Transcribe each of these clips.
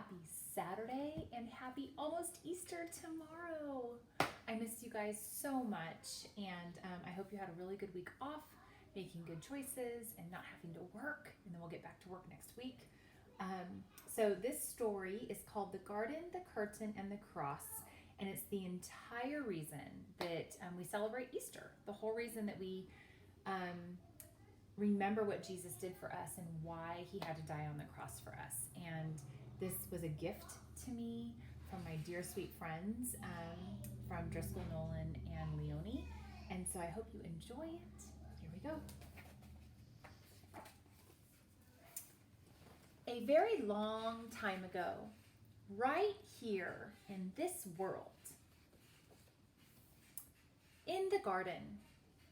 happy Saturday and happy almost Easter tomorrow. I miss you guys so much, and I hope you had a really good week off, making good choices and not having to work, and then we'll get back to work next week. So this story is called The Garden, the Curtain, and the Cross, and it's the entire reason that we celebrate Easter, the whole reason that we remember what Jesus did for us and why he had to die on the cross for us. And this was a gift to me from my dear sweet friends from Driscoll, Nolan, and Leonie. And so I hope you enjoy it. Here we go. A very long time ago, right here in this world, in the garden,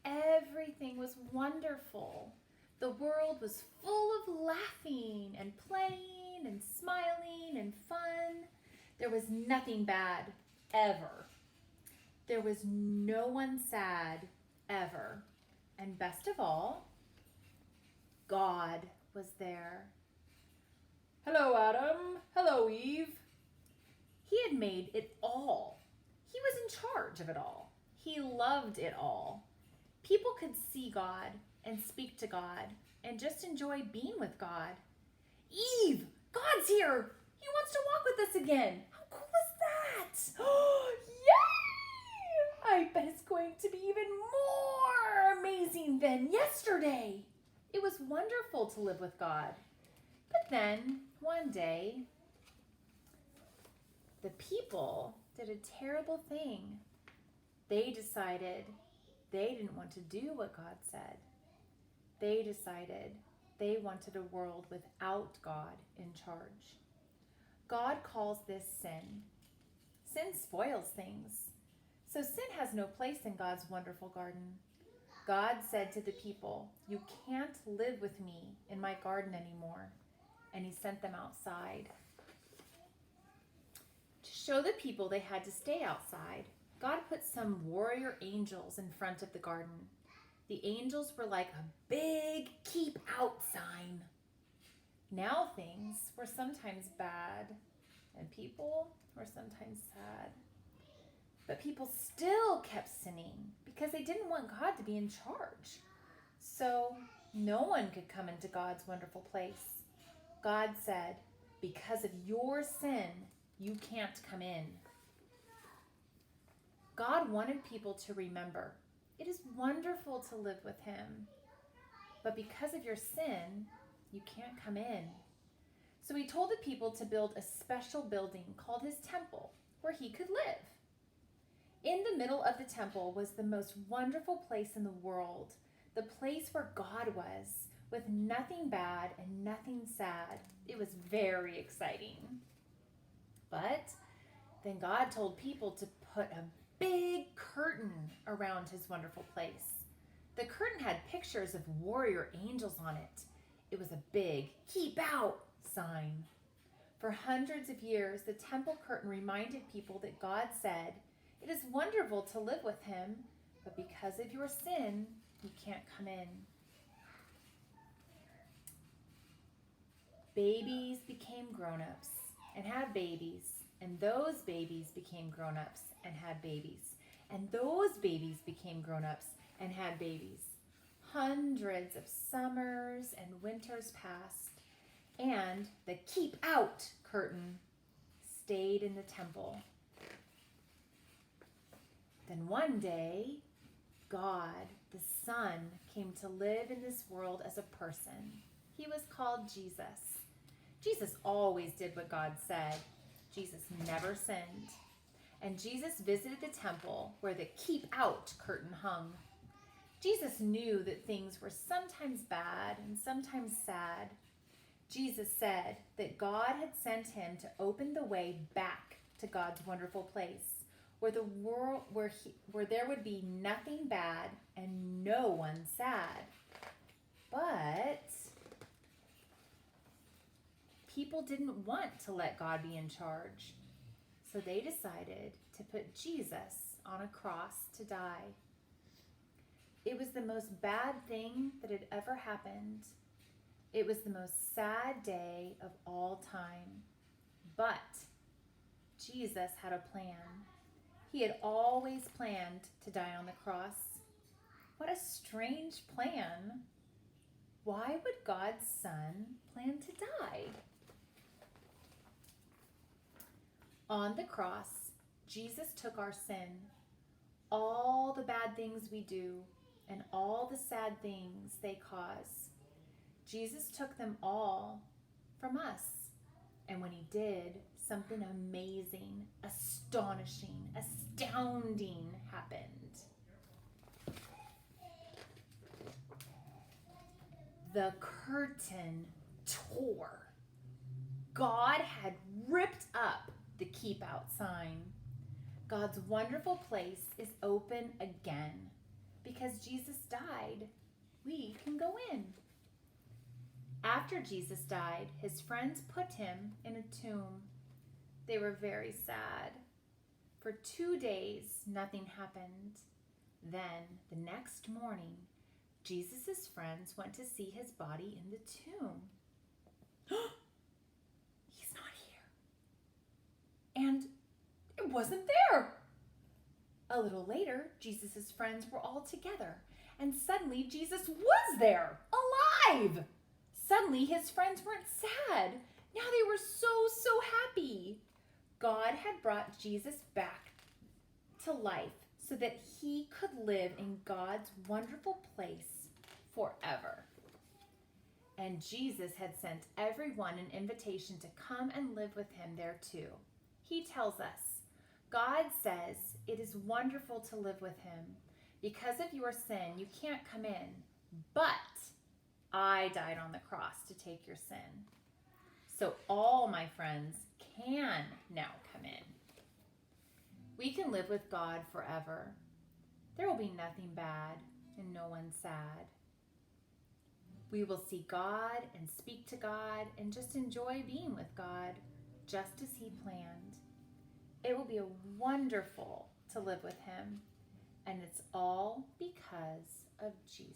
everything was wonderful. The world was full of laughing and playing and smiling and fun. There was nothing bad ever. There was no one sad ever. And best of all, God was there. Hello, Adam. Hello, Eve. He had made it all. He was in charge of it all. He loved it all. People could see God and speak to God and just enjoy being with God. Eve, God's here. He wants to walk with us again. How cool is that? Oh, yay! I bet it's going to be even more amazing than yesterday. It was wonderful to live with God. But then, one day, the people did a terrible thing. They decided they didn't want to do what God said. They decided they wanted a world without God in charge. God calls this sin. Sin spoils things. So sin has no place in God's wonderful garden. God said to the people, "You can't live with me in my garden anymore." And he sent them outside. To show the people they had to stay outside, God put some warrior angels in front of the garden. The angels were like a big keep out sign. Now things were sometimes bad, and people were sometimes sad. But people still kept sinning because they didn't want God to be in charge. So no one could come into God's wonderful place. God said, "Because of your sin, you can't come in." God wanted people to remember, it is wonderful to live with him, but because of your sin, you can't come in. So he told the people to build a special building called his temple where he could live. In the middle of the temple was the most wonderful place in the world, the place where God was, with nothing bad and nothing sad. It was very exciting. But then God told people to put a big curtain around his wonderful place. The curtain had pictures of warrior angels on it. It was a big "keep out" sign. For hundreds of years, the temple curtain reminded people that God said, "It is wonderful to live with him, but because of your sin, you can't come in." Babies became grown-ups and had babies, and those babies became grown-ups and had babies, and those babies became grown-ups and had babies. Hundreds of summers and winters passed, and the "keep out" curtain stayed in the temple. Then one day, God, the Son, came to live in this world as a person. He was called Jesus. Jesus always did what God said. Jesus never sinned. And Jesus visited the temple where the "keep out" curtain hung. Jesus knew that things were sometimes bad and sometimes sad. Jesus said that God had sent him to open the way back to God's wonderful place, where the world where there would be nothing bad and no one sad. But people didn't want to let God be in charge, so they decided to put Jesus on a cross to die. It was the most bad thing that had ever happened. It was the most sad day of all time. But Jesus had a plan. He had always planned to die on the cross. What a strange plan. Why would God's Son plan to die? On the cross, Jesus took our sin, all the bad things we do, and all the sad things they cause. Jesus took them all from us. And when he did, something amazing, astonishing, astounding happened. The curtain tore. God had ripped up the keep out sign. God's wonderful place is open again. Because Jesus died, we can go in. After Jesus died, his friends put him in a tomb. They were very sad. For 2 days, nothing happened. Then, the next morning, Jesus' friends went to see his body in the tomb. He's not here. And it wasn't there. A little later, Jesus' friends were all together, and suddenly Jesus was there, alive. Suddenly, his friends weren't sad. Now they were so happy. God had brought Jesus back to life so that he could live in God's wonderful place forever. And Jesus had sent everyone an invitation to come and live with him there too. He tells us, God says it is wonderful to live with him. Because of your sin, you can't come in, but I died on the cross to take your sin. So all my friends can now come in. We can live with God forever. There will be nothing bad and no one sad. We will see God and speak to God and just enjoy being with God, just as he planned. It will be wonderful to live with him, and it's all because of Jesus.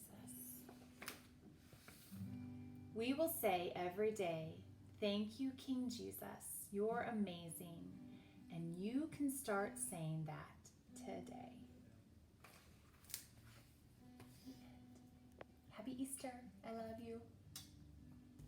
We will say every day, thank you, King Jesus. You're amazing. And you can start saying that today. Happy Easter. I love you.